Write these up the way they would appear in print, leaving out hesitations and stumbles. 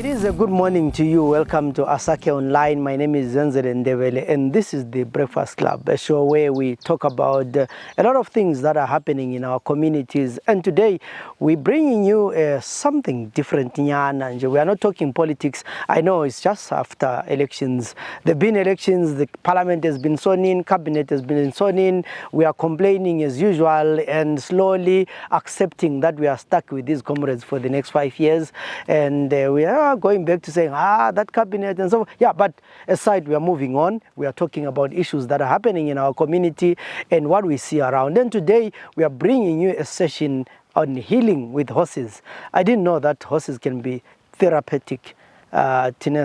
It is a good morning to you. Welcome to Asake Online. My name is Zenzele Ndebele, and this is the Breakfast Club, a show where we talk about a lot of things that are happening in our communities. And today, we're bringing you something different. We are not talking politics. I know it's just after elections. There have been elections, the parliament has been sworn in, cabinet has been sworn in. We are complaining as usual and slowly accepting that we are stuck with these comrades for the next 5 years. And we are going back to saying, that cabinet and so on. Yeah, but aside, we are moving on. We are talking about issues that are happening in our community and what we see around. And today, we are bringing you a session on healing with horses. I didn't know that horses can be therapeutic. But today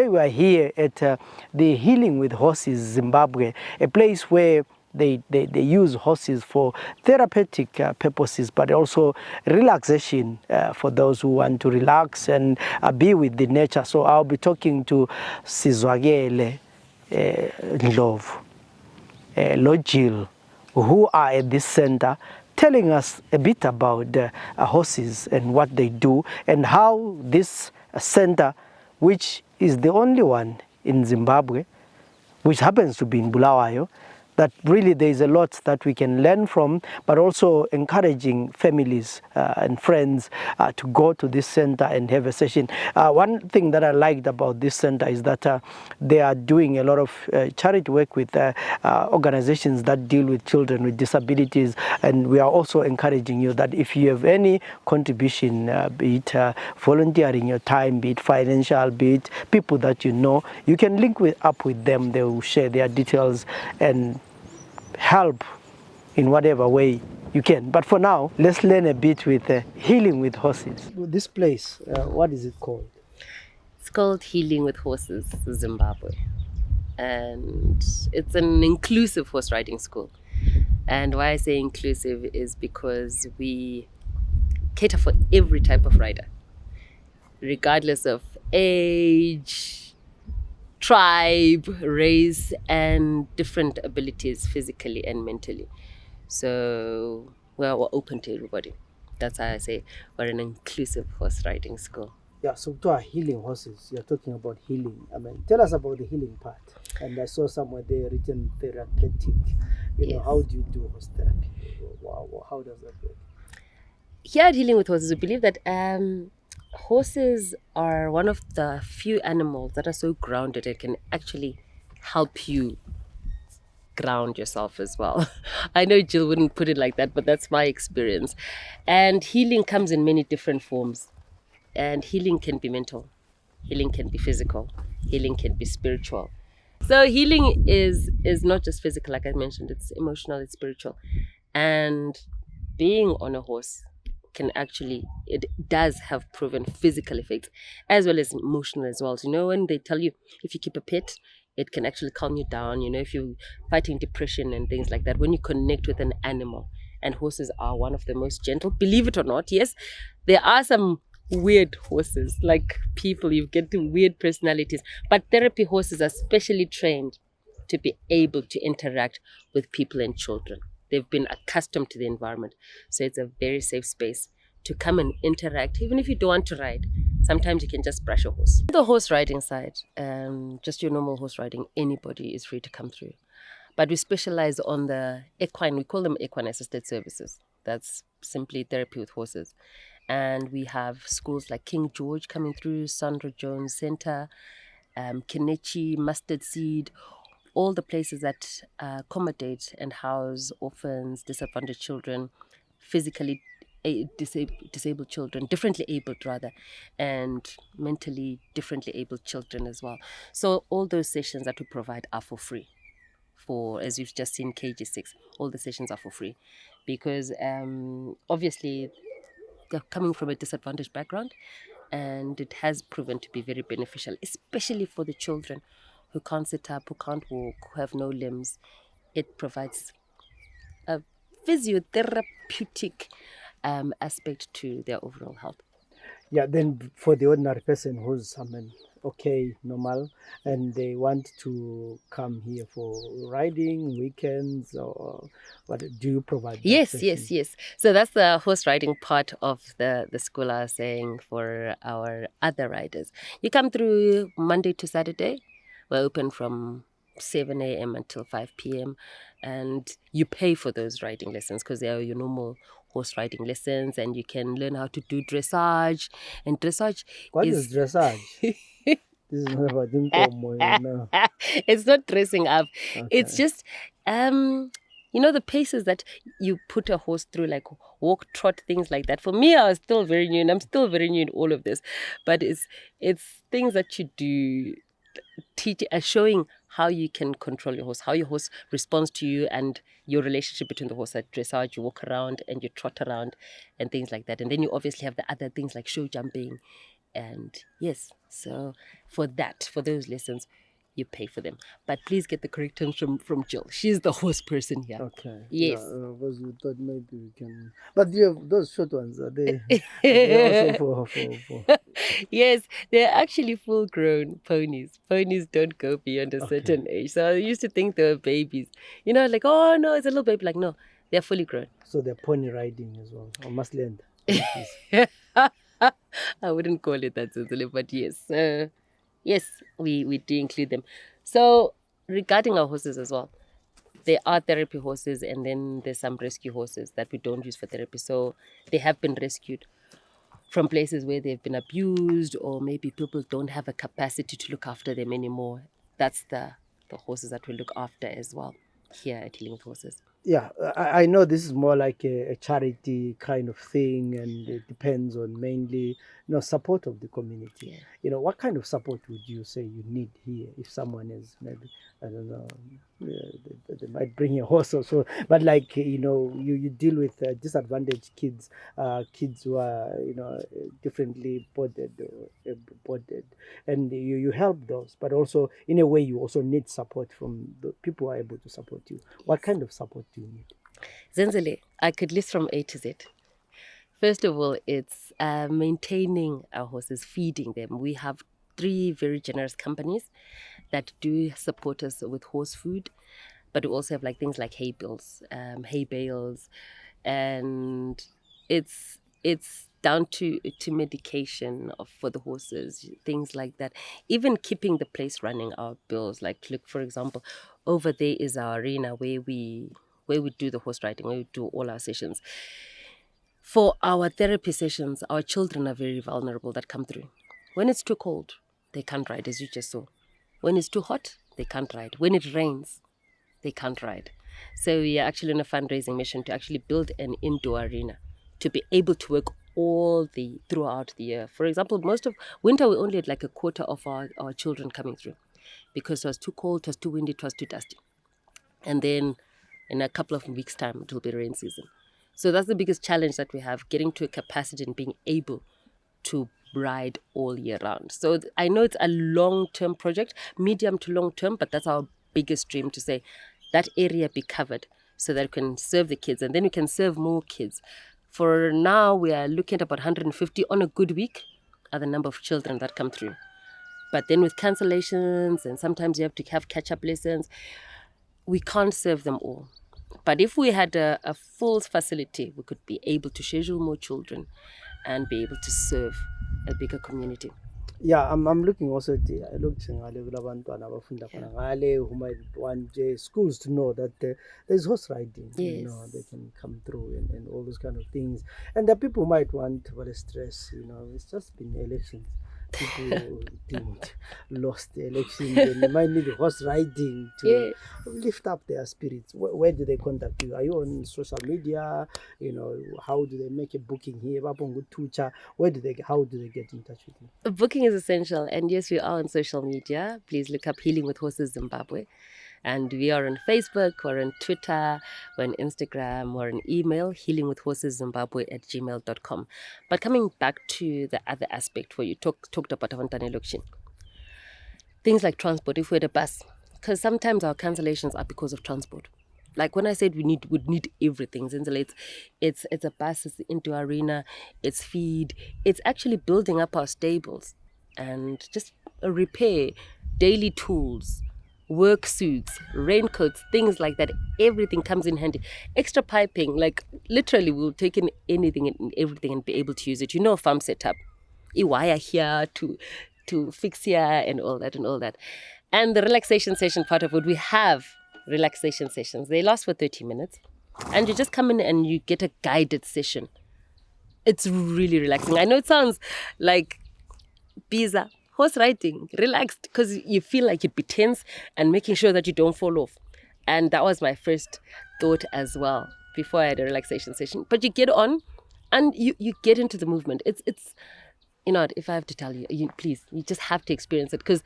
we are here at the Healing with Horses Zimbabwe, a place where they use horses for therapeutic purposes, but also relaxation for those who want to relax and be with the nature. So I'll be talking to Sizwakele Ndlovu, Lord Jill, who are at this center, telling us a bit about horses and what they do and how this center, which is the only one in Zimbabwe, which happens to be in Bulawayo, that really there is a lot that we can learn from, but also encouraging families and friends to go to this center and have a session. One thing that I liked about this center is that they are doing a lot of charity work with organizations that deal with children with disabilities, and we are also encouraging you that if you have any contribution, be it volunteering your time, be it financial, be it people that you know, you can link up with them. They will share their details and help in whatever way you can. But for now, let's learn a bit with Healing with Horses. This place, what is it called? It's called Healing with Horses Zimbabwe. And it's an inclusive horse riding school. And why I say inclusive is because we cater for every type of rider, regardless of age, tribe, race, and different abilities physically and mentally. So we're open to everybody. That's how I say we're an inclusive horse riding school. Yeah, so to our healing horses, you're talking about healing. I mean, tell us about the healing part. And I saw somewhere there written therapeutic. You know, how do you do horse therapy? How does that work? Here at Healing with Horses, we believe that horses are one of the few animals that are so grounded it can actually help you ground yourself as well. I know Jill wouldn't put it like that, but that's my experience. And healing comes in many different forms. And healing can be mental, healing can be physical, healing can be spiritual. So healing is not just physical, like I mentioned, it's emotional, it's spiritual. And being on a horse it does have proven physical effects as well as emotional as well. So, when they tell you if you keep a pet, it can actually calm you down. If you're fighting depression and things like that, when you connect with an animal, and horses are one of the most gentle, believe it or not. Yes, there are some weird horses, like people, you get weird personalities, but therapy horses are specially trained to be able to interact with people and children. They've been accustomed to the environment. So it's a very safe space to come and interact. Even if you don't want to ride, sometimes you can just brush a horse. The horse riding side, just your normal horse riding, anybody is free to come through. But we specialize on the equine, we call them equine-assisted services. That's simply therapy with horses. And we have schools like King George coming through, Sandra Jones Center, Kenechi, Mustard Seed, all the places that accommodate and house orphans, disadvantaged children, physically disabled children, differently abled rather, and mentally differently abled children as well. So all those sessions that we provide are for free. As you've just seen KG6, all the sessions are for free because obviously they're coming from a disadvantaged background, and it has proven to be very beneficial, especially for the children who can't sit up, who can't walk, who have no limbs. It provides a physiotherapeutic aspect to their overall health. Yeah, then for the ordinary person who's okay, normal, and they want to come here for riding weekends, or what do you provide that Yes, session? yes. So that's the horse riding part of the school I was saying for our other riders. You come through Monday to Saturday. We're open from 7 a.m. until 5 p.m. And you pay for those riding lessons because they are your normal horse riding lessons, and you can learn how to do dressage. And dressage What is is dressage? This is not about inkomo, you know. it's not dressing up. It's Okay. just the paces that you put a horse through, like walk, trot, things like that. For me, I was still very new, and I'm still very new in all of this. But it's things that you do, showing how you can control your horse, how your horse responds to you, and your relationship between the horse. At dressage, you walk around and you trot around, and things like that. And then you obviously have the other things like show jumping, and yes, so for those lessons, you pay for them. But please get the correct terms from Jill. She's the horse person here. Okay. Yes. Yeah, because we thought maybe we can. But you have those short ones. Are they also for Yes, they're actually full grown ponies. Ponies don't go beyond a Okay. certain age. So I used to think they were babies. Like, oh no, it's a little baby. Like, no, they're fully grown. So they're pony riding as well, or must land. I wouldn't call it that, Zenzele, but yes. Yes, we do include them. So regarding our horses as well, there are therapy horses, and then there's some rescue horses that we don't use for therapy. So they have been rescued from places where they've been abused, or maybe people don't have a capacity to look after them anymore. That's the horses that we look after as well here at Healing with Horses. Yeah, I know this is more like a charity kind of thing, and it depends on mainly support of the community. Yeah. What kind of support would you say you need here if someone is maybe, I don't know, they might bring a horse or so, but like you deal with disadvantaged kids, kids who are differently boarded or boarded, and you help those, but also in a way you also need support from the people who are able to support you. What kind of support do you need? Zenzele, I could list from A to Z. First of all, it's maintaining our horses, feeding them. We have 3 very generous companies that do support us with horse food, but we also have things like hay bales, and it's down to medication for the horses, things like that. Even keeping the place running, our bills. Like, look, for example, over there is our arena where we do the horse riding, where we do all our sessions. For our therapy sessions, our children are very vulnerable that come through. When it's too cold, they can't ride, as you just saw. When it's too hot, they can't ride. When it rains, they can't ride. So we are actually on a fundraising mission to actually build an indoor arena to be able to work throughout the year. For example, most of winter, we only had a quarter of our children coming through because it was too cold, it was too windy, it was too dusty. And then in a couple of weeks' time, it will be rain season. So that's the biggest challenge that we have, getting to a capacity and being able to ride all year round. So I know it's a long-term project, medium to long-term, but that's our biggest dream, to say that area be covered so that we can serve the kids, and then we can serve more kids. For now, we are looking at about 150 on a good week are the number of children that come through. But then with cancellations, and sometimes you have to have catch-up lessons, we can't serve them all. But if we had a full facility, we could be able to schedule more children and be able to serve a bigger community. Yeah, I'm looking also at who might want schools to know that there's horse riding. Yes. They can come through and all those kind of things. And the people might want stress. It's just been elections. People didn't lost the election, and they might need horse riding to lift up their spirits. Where do they contact you? Are you on social media? How do they make a booking here? How do they get in touch with you? Booking is essential, and yes, we are on social media. Please look up Healing with Horses Zimbabwe. And we are on Facebook, we're on Twitter, we're on Instagram, we're on email, healingwithhorseszimbabwe@gmail.com. But coming back to the other aspect where you talked about Avantane Lokshin, things like transport, if we had a bus, because sometimes our cancellations are because of transport. Like when I said we need everything, Zenzele, it's a bus, it's into arena, it's feed, it's actually building up our stables. and just a repair, daily tools, work suits, raincoats, things like that. Everything comes in handy. Extra piping, like literally we'll take in anything and everything and be able to use it. Farm setup, a wire here to fix here and all that and all that. And the relaxation session part of it, we have relaxation sessions. They last for 30 minutes. And you just come in and you get a guided session. It's really relaxing. I know it sounds like pizza, horse riding, relaxed, because you feel like you'd be tense and making sure that you don't fall off. And that was my first thought as well before I had a relaxation session. But you get on and you get into the movement. It's if I have to tell you, please, you just have to experience it, because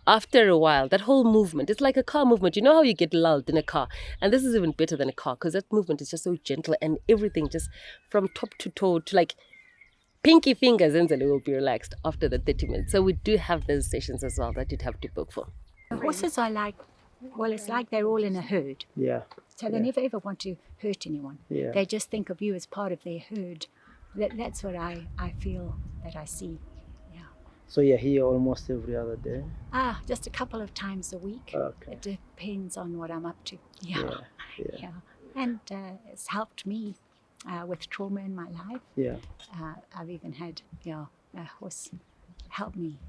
after a while, that whole movement, it's like a car movement. You know how you get lulled in a car? And this is even better than a car, because that movement is just so gentle, and everything just from top to toe to like pinky fingers, Zenzele will be relaxed after the 30 minutes. So we do have those sessions as well that you'd have to book for. Horses are like, well, it's like they're all in a herd. Yeah. So they never ever want to hurt anyone. Yeah. They just think of you as part of their herd. That's what I feel that I see. Yeah. So you're here almost every other day? Just a couple of times a week. Okay. It depends on what I'm up to. Yeah. Yeah. And it's helped me with trauma in my life. Yeah. I've even had a horse help me.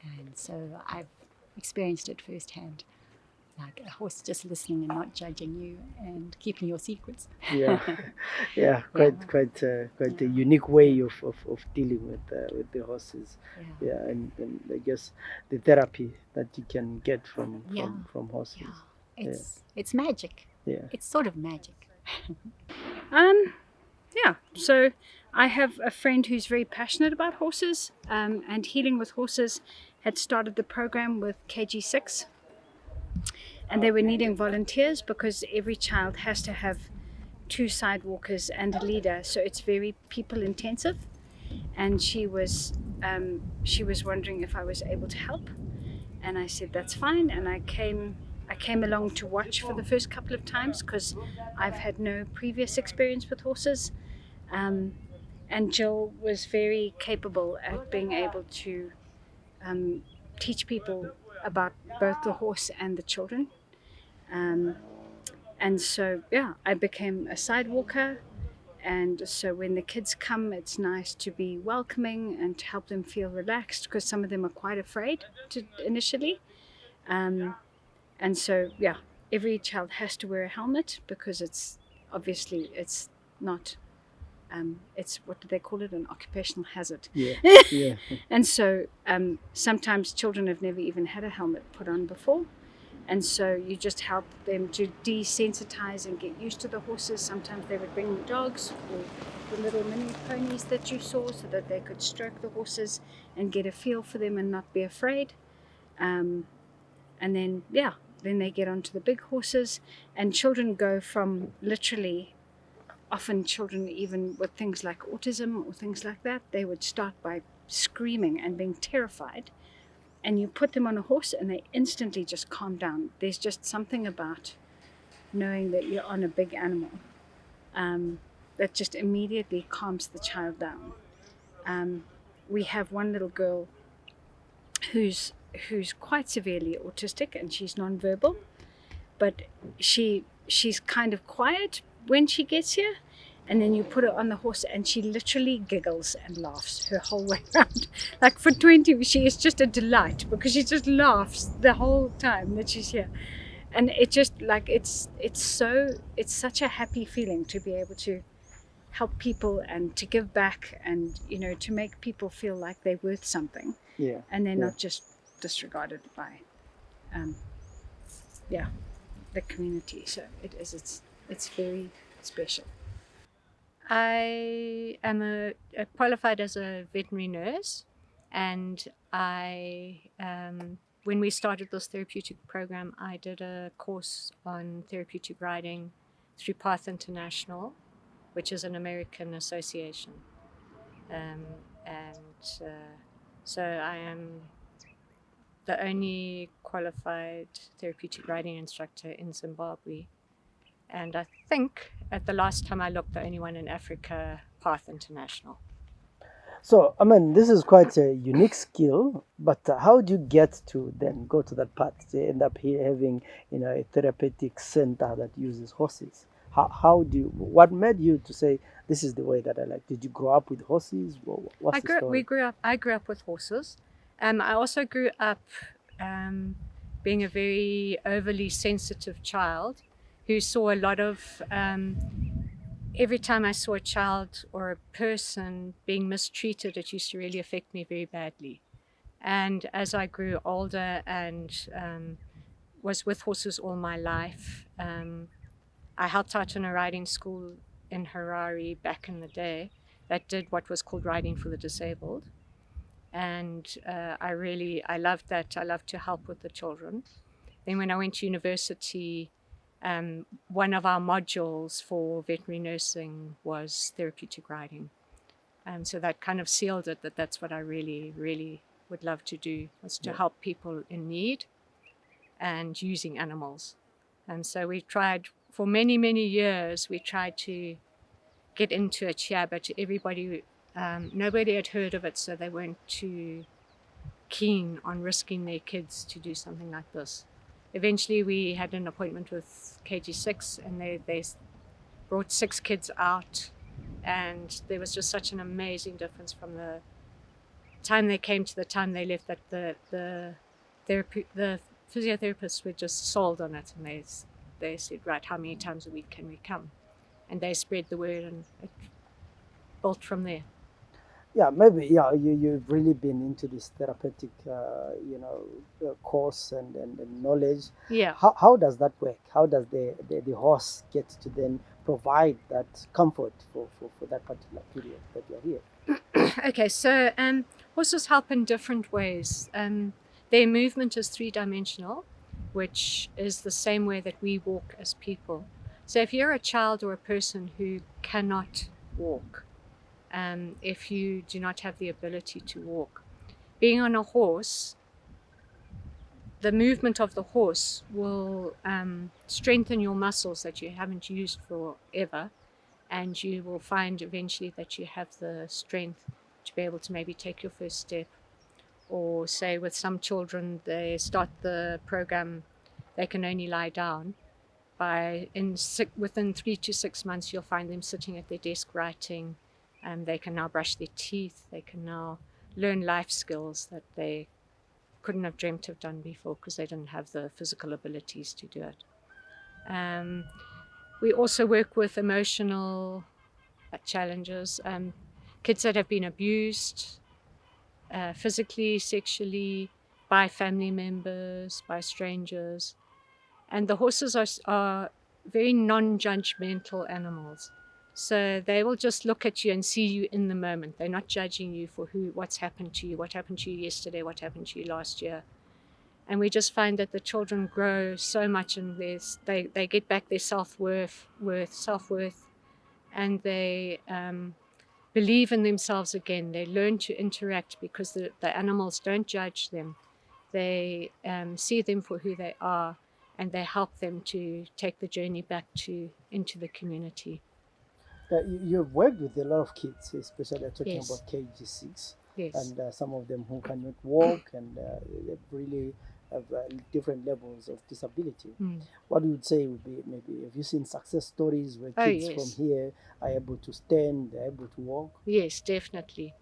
And so I've experienced it firsthand. Like a horse just listening and not judging you and keeping your secrets. Yeah, quite a unique way of dealing with the horses. Yeah, and I guess the therapy that you can get from horses. Yeah, it's magic. Yeah, it's sort of magic. So I have a friend who's very passionate about horses, and Healing with Horses had started the program with KG6. And they were needing volunteers because every child has to have 2 sidewalkers and a leader, so it's very people intensive. And she was wondering if I was able to help, and I said that's fine. And I came along to watch for the first couple of times because I've had no previous experience with horses. And Jill was very capable at being able to teach people about both the horse and the children. And so, I became a sidewalker. And so when the kids come, it's nice to be welcoming and to help them feel relaxed, because some of them are quite afraid initially. And so, every child has to wear a helmet because it's not, it's, what do they call it? An occupational hazard. Yeah. And so sometimes children have never even had a helmet put on before. And so you just help them to desensitize and get used to the horses. Sometimes they would bring the dogs or the little mini ponies that you saw so that they could stroke the horses and get a feel for them and not be afraid. And then they get onto the big horses, and children go from literally, often children even with things like autism or things like that, they would start by screaming and being terrified. And you put them on a horse and they instantly just calm down. There's just something about knowing that you're on a big animal that just immediately calms the child down. We have one little girl who's quite severely autistic, and she's nonverbal, but she's kind of quiet when she gets here. And then you put her on the horse and she literally giggles and laughs her whole way around. Like for 20, she is just a delight because she just laughs the whole time that she's here. And it just like, it's such a happy feeling to be able to help people and to give back and, to make people feel like they're worth something. Yeah. And they're not just disregarded by, the community. So it's very special. I am qualified as a veterinary nurse, and when we started this therapeutic program, I did a course on therapeutic riding through Path International, which is an American association, so I am the only qualified therapeutic riding instructor in Zimbabwe. And I think at the last time I looked, the only one in Africa, Path International. So, I mean, this is quite a unique skill, but how do you get to then go to that part? To end up here having, a therapeutic center that uses horses. How do you, what made you to say, this is the way that I like? Did you grow up with horses? What's the story? I grew up with horses. I also grew up being a very overly sensitive child who saw a lot of, every time I saw a child or a person being mistreated, it used to really affect me very badly. And as I grew older and was with horses all my life, I helped out in a riding school in Harare back in the day that did what was called riding for the disabled. And I loved that. I loved to help with the children. Then when I went to university, one of our modules for veterinary nursing was therapeutic riding. So that kind of sealed it, that's what I really, really would love to do, was to help people in need and using animals. And so we tried, for many, many years, we tried to get into it here, but everybody, nobody had heard of it, so they weren't too keen on risking their kids to do something like this. Eventually we had an appointment with KG6 and they brought 6 kids out, and there was just such an amazing difference from the time they came to the time they left, that the physiotherapists were just sold on it, and they said, right, how many times a week can we come? And they spread the word, and it built from there. Yeah, maybe, you've really been into this therapeutic, course and knowledge. Yeah. How does that work? How does the horse get to then provide that comfort for that particular period that you're here? Okay, so horses help in different ways. Their movement is 3-dimensional, which is the same way that we walk as people. So if you're a child or a person who cannot walk, if you do not have the ability to walk, being on a horse, the movement of the horse will strengthen your muscles that you haven't used forever, and you will find eventually that you have the strength to be able to maybe take your first step. Or say with some children, they start the program, they can only lie down. Within 3 to 6 months, you'll find them sitting at their desk writing. They can now brush their teeth. They can now learn life skills that they couldn't have dreamt of done before because they didn't have the physical abilities to do it. We also work with emotional challenges. Kids that have been abused, physically, sexually, by family members, by strangers. And the horses are very non-judgmental animals. So they will just look at you and see you in the moment. They're not judging you for what's happened to you, what happened to you yesterday, what happened to you last year. And we just find that the children grow so much in this. They get back their self-worth, and they believe in themselves again. They learn to interact because the animals don't judge them. They see them for who they are, and they help them to take the journey back into the community. You've worked with a lot of kids, especially talking Yes. about KG6, Yes. and some of them who cannot walk, and they really have different levels of disability. What you would say would be, maybe, have you seen success stories where kids yes. from here are able to stand, they're able to walk? Yes, definitely.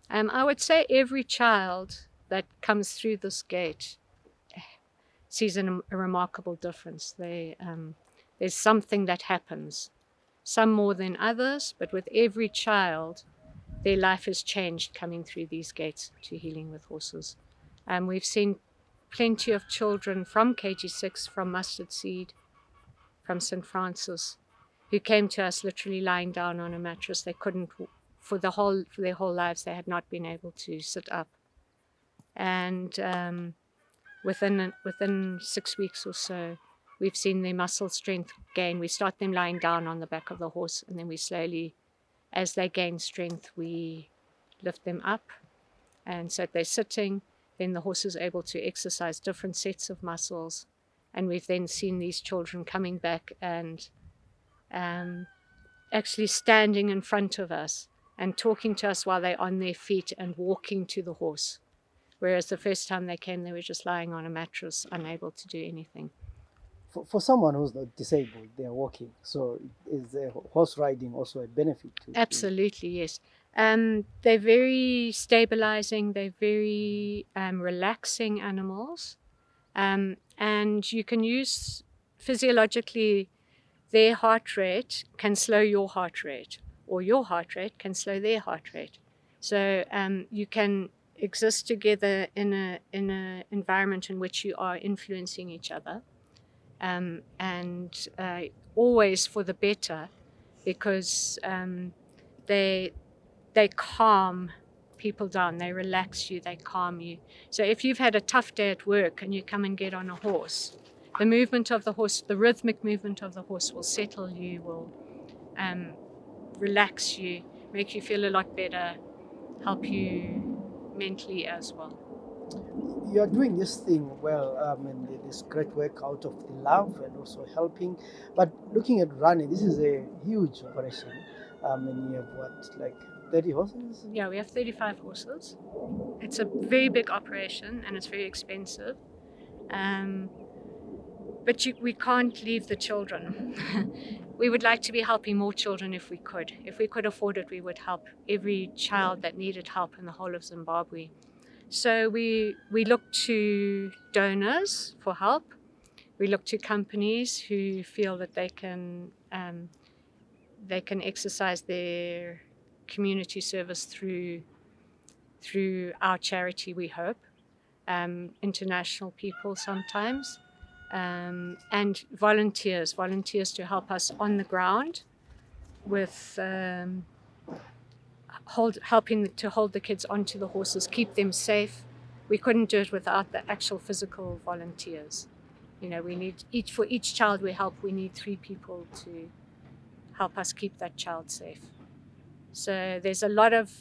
I would say every child that comes through this gate sees a remarkable difference. There's something that happens, some more than others, but with every child, their life has changed coming through these gates to Healing with Horses. We've seen plenty of children from KG6, from Mustard Seed, from St. Francis, who came to us literally lying down on a mattress. They couldn't, for their whole lives, they had not been able to sit up. And within 6 weeks or so, we've seen their muscle strength gain. We start them lying down on the back of the horse, and then we slowly, as they gain strength, we lift them up. And so if they're sitting, then the horse is able to exercise different sets of muscles. And we've then seen these children coming back and actually standing in front of us and talking to us while they're on their feet and walking to the horse. Whereas the first time they came, they were just lying on a mattress, unable to do anything. For someone who's not disabled, they are walking. So is horse riding also a benefit to? Absolutely, yes. They're very stabilizing. They're very relaxing animals. And you can use physiologically, their heart rate can slow your heart rate, or your heart rate can slow their heart rate. So you can exist together in a environment in which you are influencing each other, and always for the better, because they calm people down, they relax you, they calm you. So if you've had a tough day at work and you come and get on a horse, the movement of the horse, the rhythmic movement of the horse will settle you, will relax you, make you feel a lot better, help you mentally as well. You are doing this thing well, and this great work out of the love and also helping. But looking at running, this is a huge operation. And you have what, like 30 horses? Yeah, we have 35 horses. It's a very big operation and it's very expensive. But we can't leave the children. We would like to be helping more children if we could. If we could afford it, we would help every child that needed help in the whole of Zimbabwe. So we look to donors for help. We look to companies who feel that they can exercise their community service through our charity, we hope. International people sometimes. And volunteers to help us on the ground with helping to hold the kids onto the horses, keep them safe. We couldn't do it without the actual physical volunteers. You know, we need for each child we help, we need 3 people to help us keep that child safe. So there's a lot of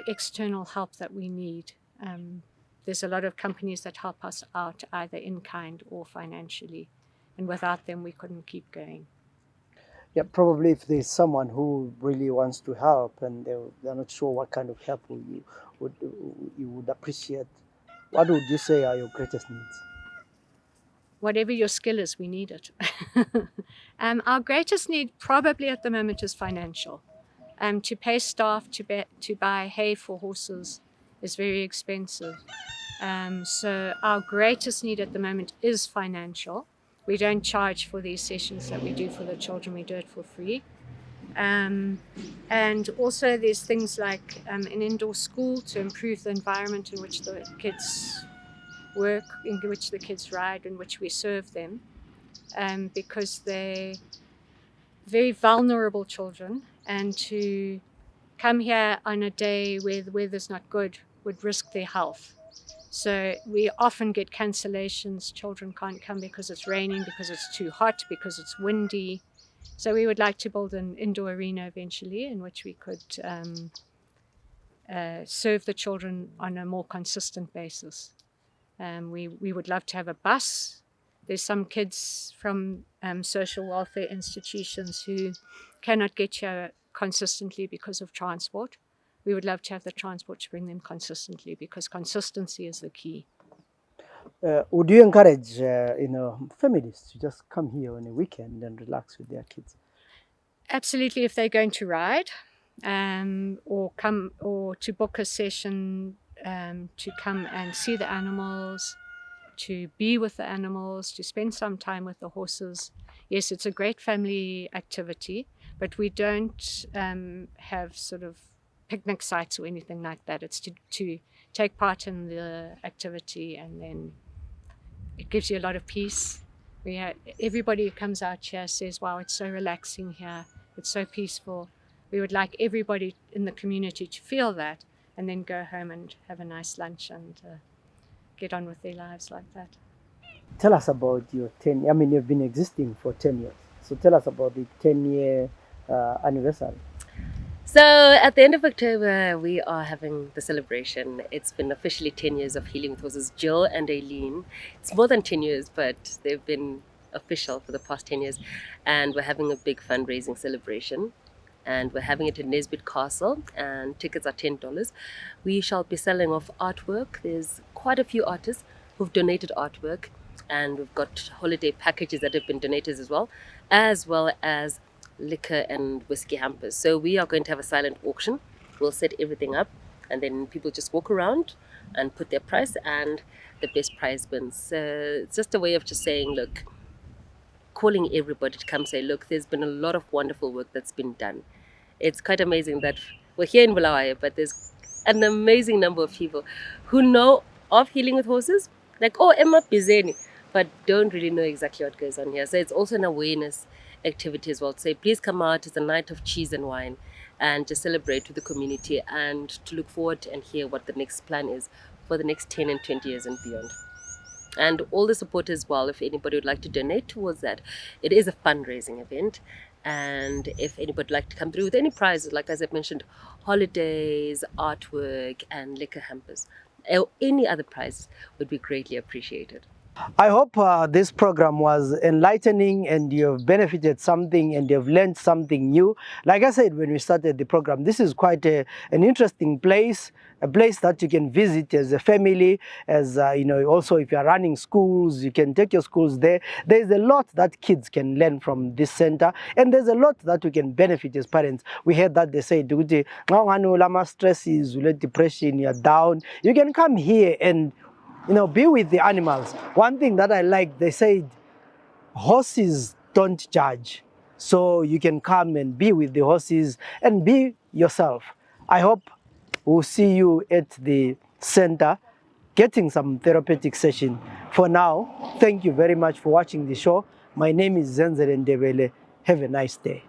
external help that we need. There's a lot of companies that help us out either in kind or financially, and without them we couldn't keep going. Yeah, probably if there's someone who really wants to help and they're not sure what kind of help you would appreciate, what would you say are your greatest needs? Whatever your skill is, we need it. Our greatest need probably at the moment is financial. To pay staff to buy hay for horses is very expensive. So our greatest need at the moment is financial. We don't charge for these sessions that we do for the children, we do it for free. And also there's things like an indoor school to improve the environment in which the kids work, in which the kids ride, in which we serve them, because they're very vulnerable children, and to come here on a day where the weather's not good would risk their health. So we often get cancellations. Children can't come because it's raining, because it's too hot, because it's windy. So we would like to build an indoor arena eventually in which we could serve the children on a more consistent basis. We would love to have a bus. There's some kids from social welfare institutions who cannot get here consistently because of transport. We would love to have the transport to bring them consistently, because consistency is the key. Would you encourage families to just come here on a weekend and relax with their kids? Absolutely, if they're going to ride, or to book a session to come and see the animals, to be with the animals, to spend some time with the horses. Yes, it's a great family activity, but we don't have sort of picnic sites or anything like that. It's to take part in the activity, and then it gives you a lot of peace. Everybody who comes out here says, wow, it's so relaxing here, it's so peaceful. We would like everybody in the community to feel that, and then go home and have a nice lunch and get on with their lives like that. Tell us about your 10, you've been existing for 10 years. So tell us about the 10-year anniversary. So at the end of October, we are having the celebration. It's been officially 10 years of Healing with Horses. Jill and Aileen, it's more than 10 years, but they've been official for the past 10 years. And we're having a big fundraising celebration. and we're having it in Nesbitt Castle, and tickets are $10. We shall be selling off artwork. There's quite a few artists who've donated artwork, and we've got holiday packages that have been donated as well as liquor and whiskey hampers. So we are going to have a silent auction. We'll set everything up, and then people just walk around and put their price, and the best prize wins. So it's just a way of just saying, look, calling everybody to come say, look, there's been a lot of wonderful work that's been done. It's quite amazing that we're here in Bulawayo, but there's an amazing number of people who know of healing with horses, like, oh, Emma Bizeni, but don't really know exactly what goes on here. So it's also an awareness activity as well. To say, please come out. It's a night of cheese and wine, and just celebrate with the community, and to look forward and hear what the next plan is for the next 10 and 20 years and beyond. And all the support as well, if anybody would like to donate towards that. It is a fundraising event, and if anybody would like to come through with any prizes, like as I mentioned, holidays, artwork and liquor hampers, or any other prize, would be greatly appreciated. I hope this program was enlightening and you have benefited something and you have learned something new. Like I said when we started the program, this is quite an interesting place, a place that you can visit as a family, as you know, also if you are running schools, you can take your schools there. There's a lot that kids can learn from this center, and there's a lot that we can benefit as parents. We heard that they say, stress is, depression, you're down. You can come here and be with the animals. One thing that I like, they said, horses don't judge. So you can come and be with the horses and be yourself. I hope we'll see you at the center getting some therapeutic session. For now, thank you very much for watching the show. My name is Zenzele Ndebele. Have a nice day.